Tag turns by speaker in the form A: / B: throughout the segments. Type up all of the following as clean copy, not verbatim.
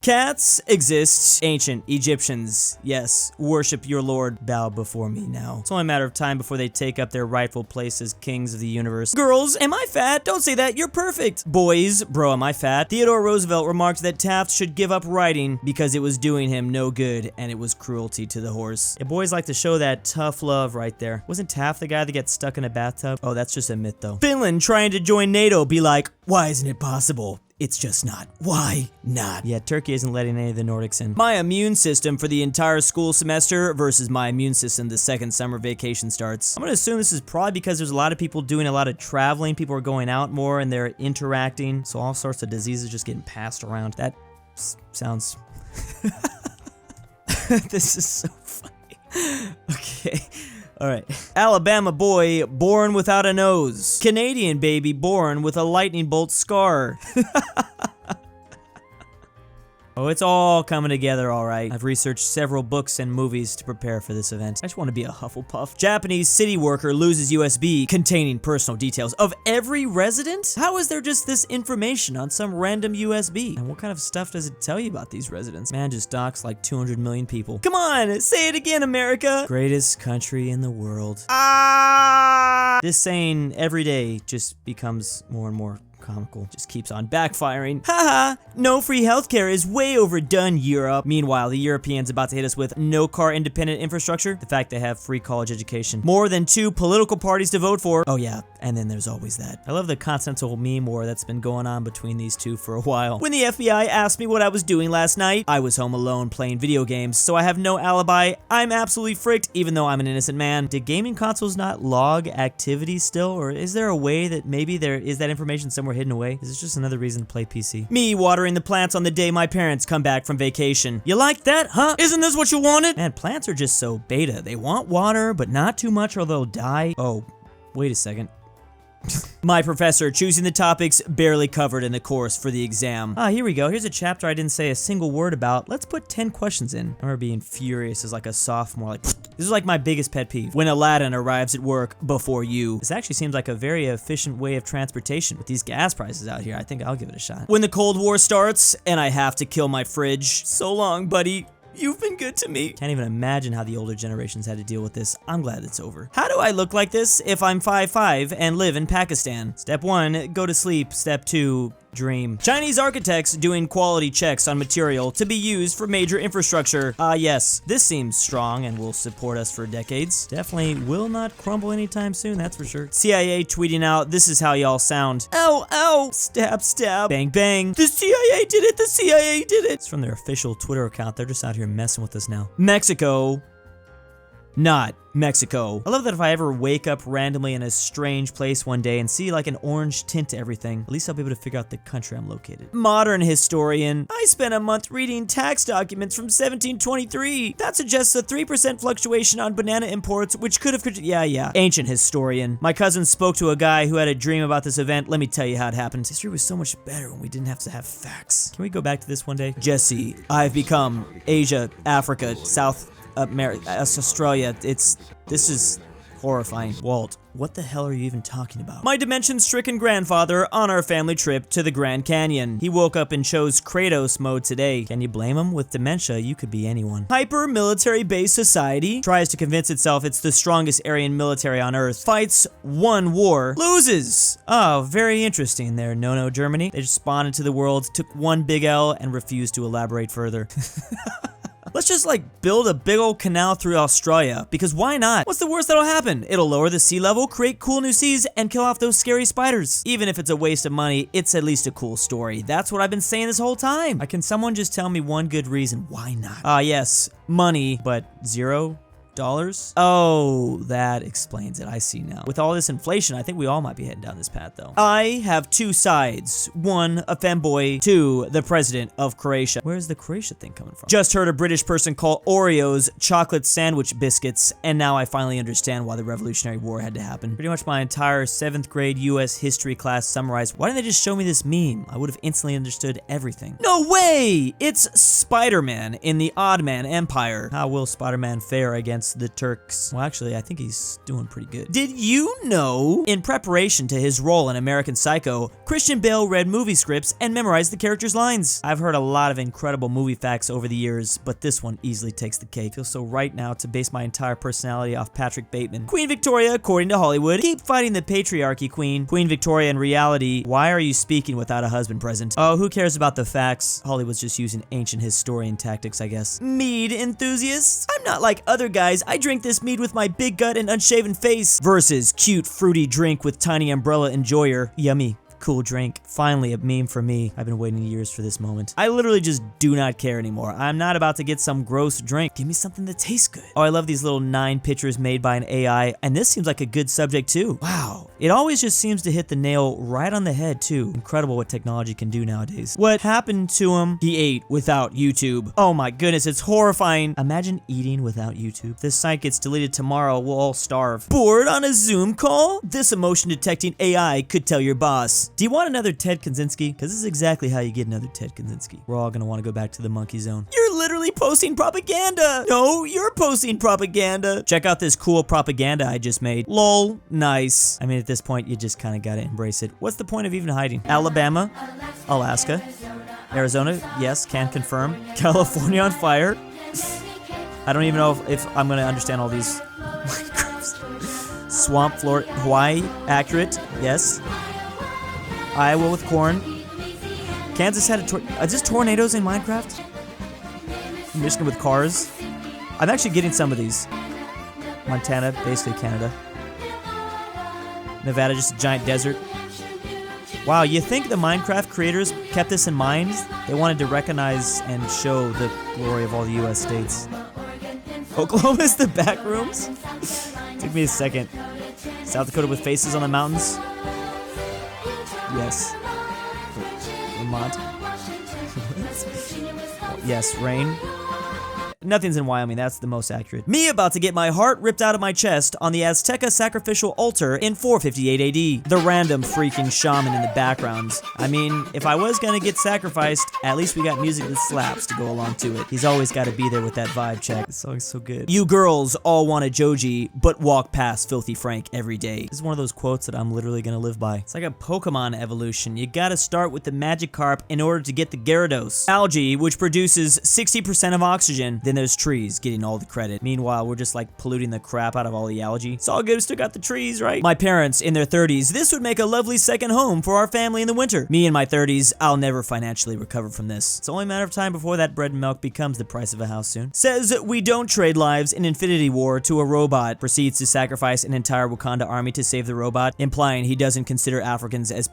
A: Cats exist. Ancient Egyptians, yes, worship your lord, bow before me now. It's only a matter of time before they take up their rightful place as kings of the universe. Girls, am I fat? Don't say that, you're perfect. Boys, bro, am I fat? Theodore Roosevelt remarked that Taft should give up riding because it was doing him no good and it was cruelty to the horse. Yeah, boys like to show that tough love right there. Wasn't Taft the guy that gets stuck in a bathtub? Oh, that's just a myth though. Finland trying to join NATO be like, why isn't it possible? It's just not. Why not? Yeah, Turkey isn't letting any of the Nordics in. My immune system for the entire school semester versus my immune system the second summer vacation starts. I'm gonna assume this is probably because there's a lot of people doing a lot of traveling. People are going out more and they're interacting. So all sorts of diseases just getting passed around. That sounds... This is so funny. Okay. Alright. Alabama boy born without a nose. Canadian baby born with a lightning bolt scar. Oh, it's all coming together all right. I've researched several books and movies to prepare for this event. I just want to be a Hufflepuff. Japanese city worker loses USB containing personal details of every resident? How is there just this information on some random USB? And what kind of stuff does it tell you about these residents? Man just doxed like 200 million people. Come on, say it again, America. Greatest country in the world. Ah! This saying every day just becomes more and more comical. Just keeps on backfiring. Haha, no free healthcare is way overdone, Europe. Meanwhile, the Europeans about to hit us with no car independent infrastructure. The fact they have free college education. More than 2 political parties to vote for. Oh yeah, and then there's always that. I love the continental meme war that's been going on between these two for a while. When the FBI asked me what I was doing last night, I was home alone playing video games, so I have no alibi. I'm absolutely fricked, even though I'm an innocent man. Did gaming consoles not log activity still, or is there a way that maybe there is that information somewhere hidden away? Is this just another reason to play PC? Me watering the plants on the day my parents come back from vacation. You like that, huh? Isn't this what you wanted? Man, plants are just so beta. They want water, but not too much or they'll die. Oh, wait a second. My professor choosing the topics barely covered in the course for the exam. Ah, here we go. Here's a chapter I didn't say a single word about. Let's put 10 questions in. I remember being furious as like a sophomore. Like, this is like my biggest pet peeve. When Aladdin arrives at work before you. This actually seems like a very efficient way of transportation. With these gas prices out here, I think I'll give it a shot. When the Cold War starts and I have to kill my fridge. So long, buddy. You've been good to me. Can't even imagine how the older generations had to deal with this. I'm glad it's over. How do I look like this if I'm 5'5" and live in Pakistan? Step 1, go to sleep. Step 2, dream. Chinese architects doing quality checks on material to be used for major infrastructure. Yes, this seems strong and will support us for decades. Definitely will not crumble anytime soon, that's for sure. CIA tweeting out, this is how y'all sound. Ow, ow, stab, stab, bang, bang. The CIA did it, the CIA did it. It's from their official Twitter account. They're just out here messing with us now. Mexico. Not Mexico. I love that if I ever wake up randomly in a strange place one day and see like an orange tint to everything, at least I'll be able to figure out the country I'm located. Modern historian. I spent a month reading tax documents from 1723. That suggests a 3% fluctuation on banana imports, which could have... Yeah. Ancient historian. My cousin spoke to a guy who had a dream about this event. Let me tell you how it happened. History was so much better when we didn't have to have facts. Can we go back to this one day? Jesse, I've become Asia, Africa, South America, Australia. This is horrifying. Walt, what the hell are you even talking about? My dimension-stricken grandfather on our family trip to the Grand Canyon. He woke up and chose Kratos mode today. Can you blame him? With dementia, you could be anyone. Hyper-military base society tries to convince itself it's the strongest Aryan military on Earth. Fights one war, loses. Oh, very interesting there, No Germany. They just spawned into the world, took one big L, and refused to elaborate further. Let's just like build a big old canal through Australia, because why not? What's the worst that'll happen? It'll lower the sea level, create cool new seas, and kill off those scary spiders. Even if it's a waste of money, it's at least a cool story. That's what I've been saying this whole time. Can someone just tell me one good reason why not? Yes, money, but $0? Oh, that explains it. I see now. With all this inflation, I think we all might be heading down this path, though. I have two sides. 1, a femboy. 2, the president of Croatia. Where's the Croatia thing coming from? Just heard a British person call Oreos chocolate sandwich biscuits, and now I finally understand why the Revolutionary War had to happen. Pretty much my entire 7th grade U.S. history class summarized. Why didn't they just show me this meme? I would have instantly understood everything. No way! It's Spider-Man in the Odd Man Empire. How will Spider-Man fare against against the Turks. Well, actually, I think he's doing pretty good. Did you know? In preparation to his role in American Psycho, Christian Bale read movie scripts and memorized the characters' lines. I've heard a lot of incredible movie facts over the years, but this one easily takes the cake. Feels so right now to base my entire personality off Patrick Bateman. Queen Victoria, according to Hollywood, keep fighting the patriarchy, Queen. Queen Victoria, in reality, why are you speaking without a husband present? Oh, who cares about the facts? Hollywood's just using ancient historian tactics, I guess. Mead enthusiasts? I'm not like other guys. I drink this mead with my big gut and unshaven face. Versus cute, fruity drink with tiny umbrella enjoyer. Yummy. Cool drink. Finally, a meme for me. I've been waiting years for this moment. I literally just do not care anymore. I'm not about to get some gross drink. Give me something that tastes good. Oh, I love these little 9 pictures made by an AI, and this seems like a good subject too. Wow. It always just seems to hit the nail right on the head too. Incredible what technology can do nowadays. What happened to him? He ate without YouTube. Oh my goodness, it's horrifying. Imagine eating without YouTube. This site gets deleted tomorrow, we'll all starve. Bored on a Zoom call? This emotion detecting AI could tell your boss. Do you want another Ted Kaczynski? Because this is exactly how you get another Ted Kaczynski. We're all gonna want to go back to the monkey zone. You're literally posting propaganda! No, you're posting propaganda! Check out this cool propaganda I just made. Lol, nice. I mean, at this point, you just kind of gotta embrace it. What's the point of even hiding? Alabama, Alaska, Arizona, yes, can confirm. California on fire. I don't even know if I'm gonna understand all these. Swamp, Florida, Hawaii, accurate, yes. Iowa with corn. Kansas had just tornadoes in Minecraft? Michigan with cars. I'm actually getting some of these. Montana, basically Canada. Nevada, just a giant desert. Wow, you think the Minecraft creators kept this in mind? They wanted to recognize and show the glory of all the US states. Oklahoma's the back rooms? Took me a second. South Dakota with faces on the mountains? Yes. Vermont. Yes, rain. Nothing's in Wyoming, that's the most accurate. Me about to get my heart ripped out of my chest on the Azteca sacrificial altar in 458 AD. The random freaking shaman in the background. I mean, if I was gonna get sacrificed, at least we got music that slaps to go along to it. He's always gotta be there with that vibe check. This song's so good. You girls all want a Joji, but walk past Filthy Frank every day. This is one of those quotes that I'm literally gonna live by. It's like a Pokemon evolution. You gotta start with the Magikarp in order to get the Gyarados. Algae, which produces 60% of oxygen, then there's trees getting all the credit. Meanwhile, we're just like polluting the crap out of all the algae. It's all good, we still got the trees, right? My parents in their 30s, this would make a lovely second home for our family in the winter. Me in my 30s, I'll never financially recover from this. It's only a matter of time before that bread and milk becomes the price of a house soon. Says we don't trade lives in Infinity War to a robot. Proceeds to sacrifice an entire Wakanda army to save the robot, implying he doesn't consider Africans as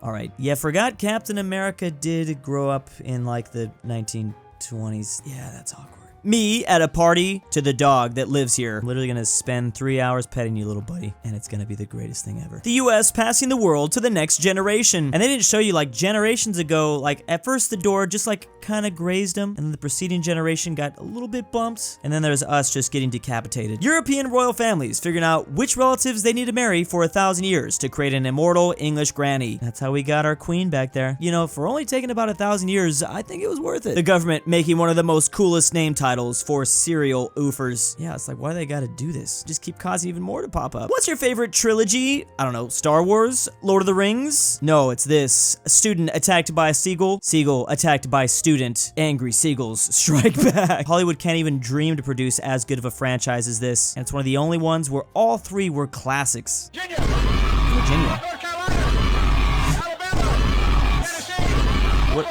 A: alright. Yeah, forgot Captain America did grow up in like the 1920s. Yeah, that's awkward. Me at a party to the dog that lives here. I'm literally gonna spend 3 hours petting you, little buddy, and it's gonna be the greatest thing ever. The US passing the world to the next generation. And they didn't show you like generations ago, like at first the door just like kind of grazed them, and then the preceding generation got a little bit bumped, and then there's us just getting decapitated. European royal families figuring out which relatives they need to marry for 1,000 years to create an immortal English granny. That's how we got our queen back there. You know, for only taking about 1,000 years, I think it was worth it. The government making one of the most coolest name titles for serial oofers. Yeah, it's like, why do they gotta do this? Just keep causing even more to pop up. What's your favorite trilogy? I don't know, Star Wars? Lord of the Rings? No, it's this. A student attacked by a seagull. Seagull attacked by student. Angry seagulls strike back. Hollywood can't even dream to produce as good of a franchise as this. And it's one of the only ones where all three were classics. Virginia. North Carolina. Alabama. Tennessee. What?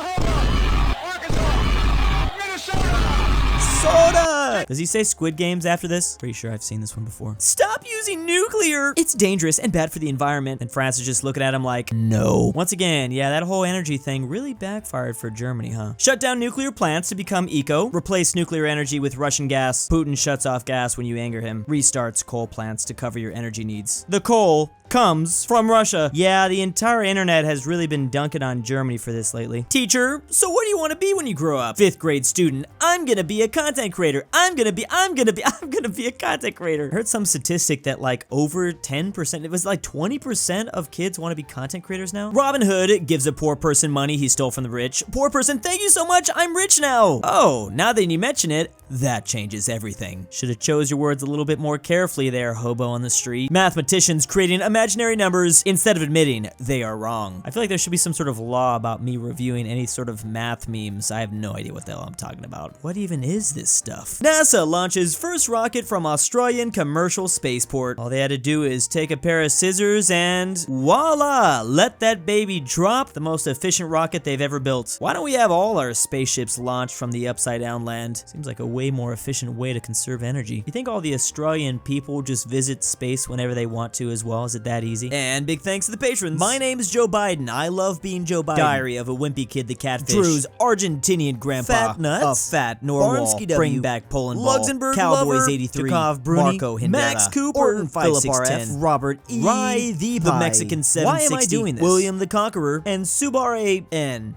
A: Soda! Does he say Squid Games after this? Pretty sure I've seen this one before. Stop using nuclear! It's dangerous and bad for the environment. And France is just looking at him like, no. Once again, yeah, that whole energy thing really backfired for Germany, huh? Shut down nuclear plants to become eco. Replace nuclear energy with Russian gas. Putin shuts off gas when you anger him. Restarts coal plants to cover your energy needs. The coal comes from Russia. Yeah, the entire internet has really been dunking on Germany for this lately. Teacher, so what do you want to be when you grow up? 5th grade student, I'm gonna be a content creator. I'm gonna be a content creator. I heard some statistic that like over 10%, it was like 20% of kids want to be content creators now. Robin Hood gives a poor person money he stole from the rich. Poor person, thank you so much, I'm rich now. Oh, now that you mention it, that changes everything. Should have chose your words a little bit more carefully there, hobo on the street. Mathematicians creating imaginary numbers instead of admitting they are wrong. I feel like there should be some sort of law about me reviewing any sort of math memes. I have no idea what the hell I'm talking about. What even is this stuff? NASA launches first rocket from Australian commercial spaceport. All they had to do is take a pair of scissors and voila, let that baby drop. The most efficient rocket they've ever built. Why don't we have all our spaceships launched from the upside down land? Seems like a way more efficient way to conserve energy. You think all the Australian people just visit space whenever they want to as well? Is it that easy? And big thanks to the patrons. My name is Joe Biden. I love being Joe Biden. Diary of a Wimpy Kid, the Catfish. Drew's Argentinian grandpa. Fatnuts.
B: aPhatNarwhal.
A: Barnsky W.
B: bringbackpolandball.
A: LuxembourgLover.
B: 83.
A: Jakov Bruney.
B: Marco Hindera.
A: Max Cooper.
B: ortin
A: Philipp
B: 5610.
A: RF.
B: Robert E.
A: RyeThePie.
B: The Mexican 760.
A: Why am I doing this?
B: William the Conqueror.
A: And Subar A.N.